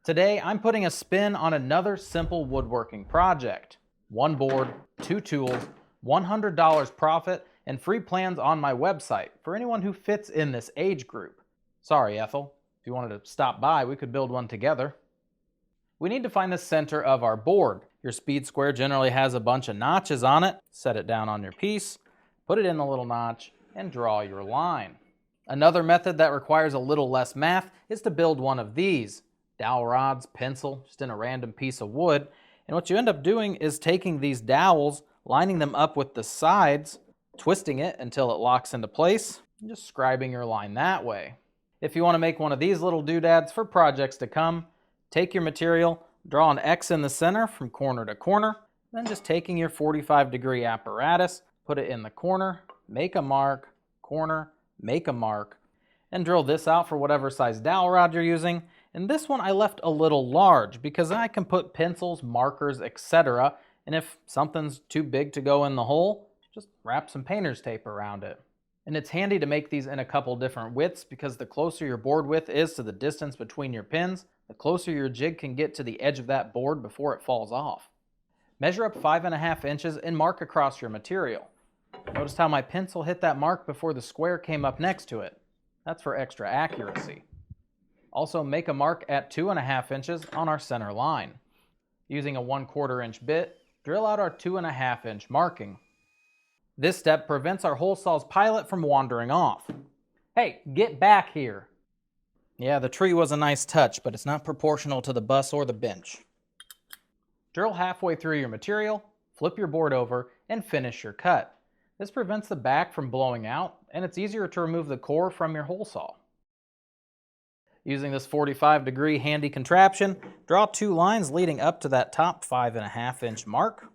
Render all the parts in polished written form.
Today, I'm putting a spin on another simple woodworking project. One board, two tools, $100 profit, and free plans on my website for anyone who fits in this age group. Sorry, Ethel. If you wanted to stop by, we could build one together. We need to find the center of our board. Your speed square generally has a bunch of notches on it. Set it down on your piece, put it in the little notch, and draw your line. Another method that requires a little less math is to build one of these. Dowel rods, pencil, just in a random piece of wood. And what you end up doing is taking these dowels, lining them up with the sides, twisting it until it locks into place, and just scribing your line that way. If you want to make one of these little doodads for projects to come, take your material, draw an X in the center from corner to corner, then just taking your 45-degree apparatus, put it in the corner, make a mark, corner, make a mark, and drill this out for whatever size dowel rod you're using. And this one I left a little large because I can put pencils, markers, etc. And if something's too big to go in the hole, just wrap some painter's tape around it. And it's handy to make these in a couple different widths because the closer your board width is to the distance between your pins, the closer your jig can get to the edge of that board before it falls off. Measure up 5.5 inches and mark across your material. Notice how my pencil hit that mark before the square came up next to it. That's for extra accuracy. Also make a mark at 2.5 inches on our center line. Using a 1/4 inch bit, drill out our 2.5 inch marking. This step prevents our hole saw's pilot from wandering off. Hey, get back here! Yeah, the tree was a nice touch, but it's not proportional to the bus or the bench. Drill halfway through your material, flip your board over, and finish your cut. This prevents the back from blowing out, and it's easier to remove the core from your hole saw. Using this 45-degree handy contraption, draw two lines leading up to that top 5.5 inch mark,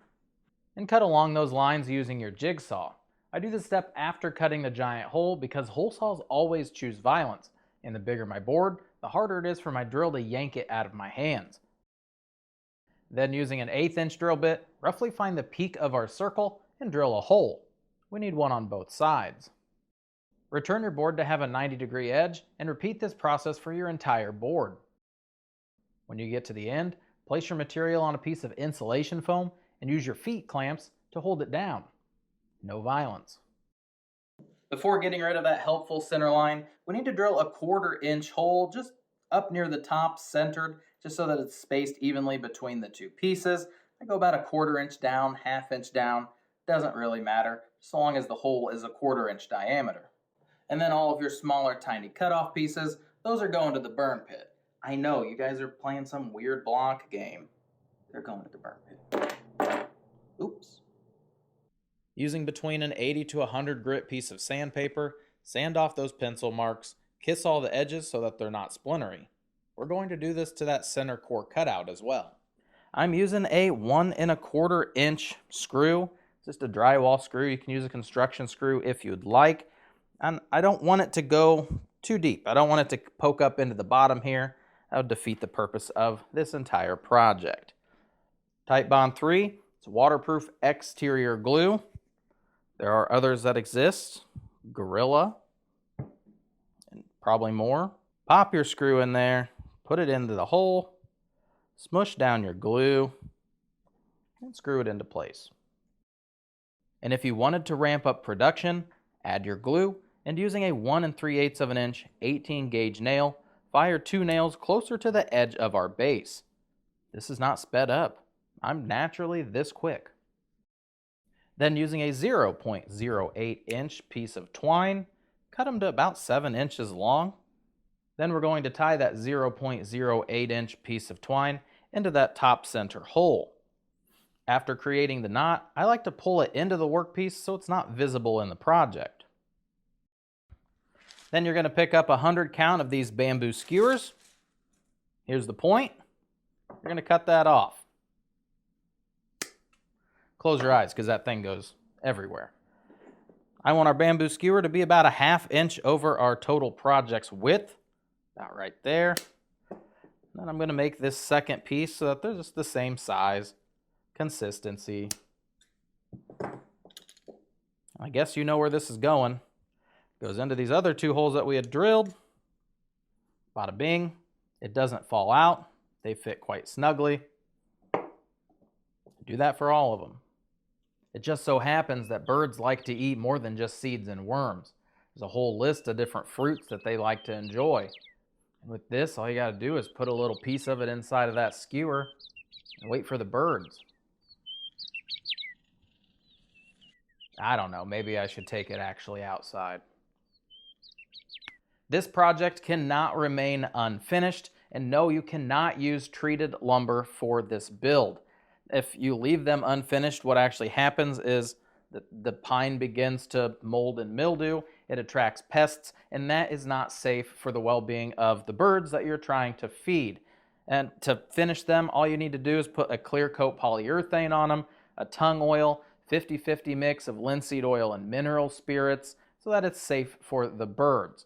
and cut along those lines using your jigsaw. I do this step after cutting the giant hole because hole saws always choose violence, and the bigger my board, the harder it is for my drill to yank it out of my hands. Then using an 1/8 inch drill bit, roughly find the peak of our circle and drill a hole. We need one on both sides. Return your board to have a 90-degree edge and repeat this process for your entire board. When you get to the end, place your material on a piece of insulation foam and use your feet clamps to hold it down. No violence. Before getting rid of that helpful center line, we need to drill a 1/4 inch hole just up near the top, centered, just so that it's spaced evenly between the two pieces. I go about a 1/4 inch down, 1/2 inch down. Doesn't really matter, so long as the hole is a 1/4 inch diameter. And then all of your smaller, tiny cutoff pieces, those are going to the burn pit. I know, you guys are playing some weird block game. They're going to the burn pit. Oops. Using between an 80 to 100 grit piece of sandpaper, sand off those pencil marks, kiss all the edges so that they're not splintery. We're going to do this to that center core cutout as well. I'm using a 1 1/4 inch screw, just a drywall screw. You can use a construction screw if you'd like. And I don't want it to go too deep. I don't want it to poke up into the bottom here. That would defeat the purpose of this entire project. Titebond 3, it's waterproof exterior glue. There are others that exist. Gorilla, and probably more. Pop your screw in there, put it into the hole, smush down your glue, and screw it into place. And if you wanted to ramp up production, add your glue, and using a 1 3/8 inch 18 gauge nail, fire 2 nails closer to the edge of our base. This is not sped up. I'm naturally this quick. Then using a 0.08 inch piece of twine, cut them to about 7 inches long. Then we're going to tie that 0.08 inch piece of twine into that top center hole. After creating the knot, I like to pull it into the workpiece so it's not visible in the project. Then you're going to pick up 100 count of these bamboo skewers. Here's the point. You're going to cut that off. Close your eyes because that thing goes everywhere. I want our bamboo skewer to be about 1/2 inch over our total project's width. About right there. Then I'm going to make this second piece so that they're just the same size, consistency. I guess you know where this is going. Goes into these other 2 holes that we had drilled. Bada bing. It doesn't fall out. They fit quite snugly. Do that for all of them. It just so happens that birds like to eat more than just seeds and worms. There's a whole list of different fruits that they like to enjoy. And with this, all you got to do is put a little piece of it inside of that skewer and wait for the birds. I don't know, maybe I should take it actually outside. This project cannot remain unfinished, and no, you cannot use treated lumber for this build. If you leave them unfinished, what actually happens is the pine begins to mold and mildew, it attracts pests, and that is not safe for the well-being of the birds that you're trying to feed. And to finish them, all you need to do is put a clear coat polyurethane on them, a tung oil, 50-50 mix of linseed oil and mineral spirits so that it's safe for the birds.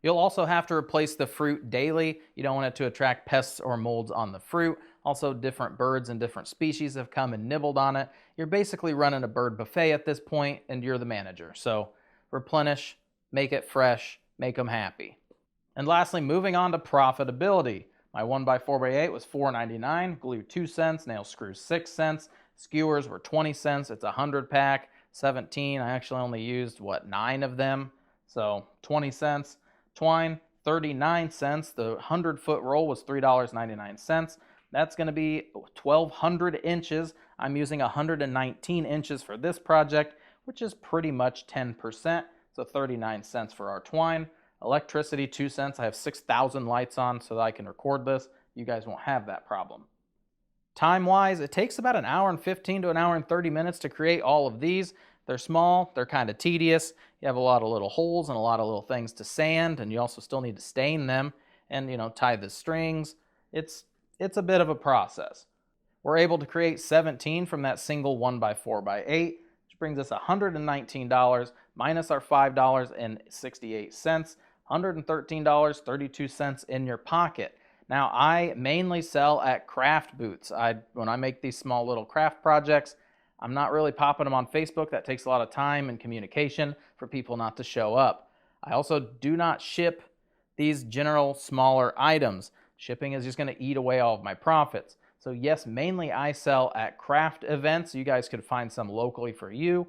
You'll also have to replace the fruit daily. You don't want it to attract pests or molds on the fruit. Also, different birds and different species have come and nibbled on it. You're basically running a bird buffet at this point, and you're the manager. So replenish, make it fresh, make them happy. And lastly, moving on to profitability. My 1x4x8 was $4.99, glue 2 cents, nail screws 6 cents, skewers were 20 cents. It's a 100 pack, 17. I actually only used, 9 of them, so 20 cents. Twine, 39 cents. The 100-foot roll was $3.99. That's going to be 1,200 inches. I'm using 119 inches for this project, which is pretty much 10%, so 39 cents for our twine. Electricity, 2 cents. I have 6,000 lights on so that I can record this. You guys won't have that problem. Time-wise, it takes about an hour and 15 to an hour and 30 minutes to create all of these. They're small, they're kind of tedious. You have a lot of little holes and a lot of little things to sand, and you also still need to stain them and, tie the strings. It's a bit of a process. We're able to create 17 from that single 1x4x8, which brings us $119 minus our $5.68, $113.32 in your pocket. Now, I mainly sell at craft booths. When I make these small little craft projects, I'm not really popping them on Facebook. That takes a lot of time and communication for people not to show up. I also do not ship these general smaller items. Shipping is just going to eat away all of my profits. So yes, mainly I sell at craft events. You guys could find some locally for you.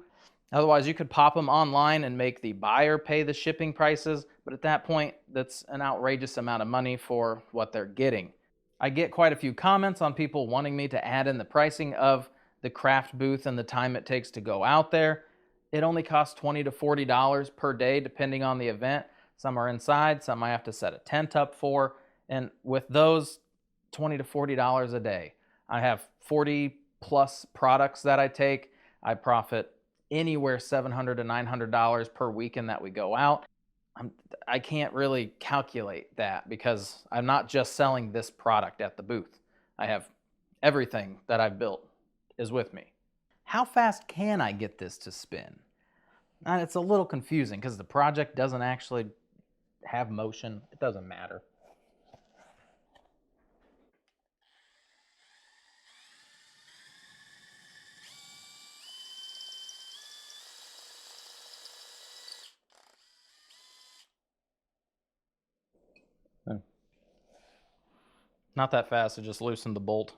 Otherwise, you could pop them online and make the buyer pay the shipping prices. But at that point, that's an outrageous amount of money for what they're getting. I get quite a few comments on people wanting me to add in the pricing of the craft booth and the time it takes to go out there. It only costs $20 to $40 per day, depending on the event. Some are inside, some I have to set a tent up for. And with those, $20 to $40 a day. I have 40 plus products that I take. I profit anywhere $700 to $900 per weekend that we go out. I can't really calculate that because I'm not just selling this product at the booth. I have everything that I've built is with me. How fast can I get this to spin? And it's a little confusing because the project doesn't actually have motion. It doesn't matter. Not that fast, it just loosened the bolt.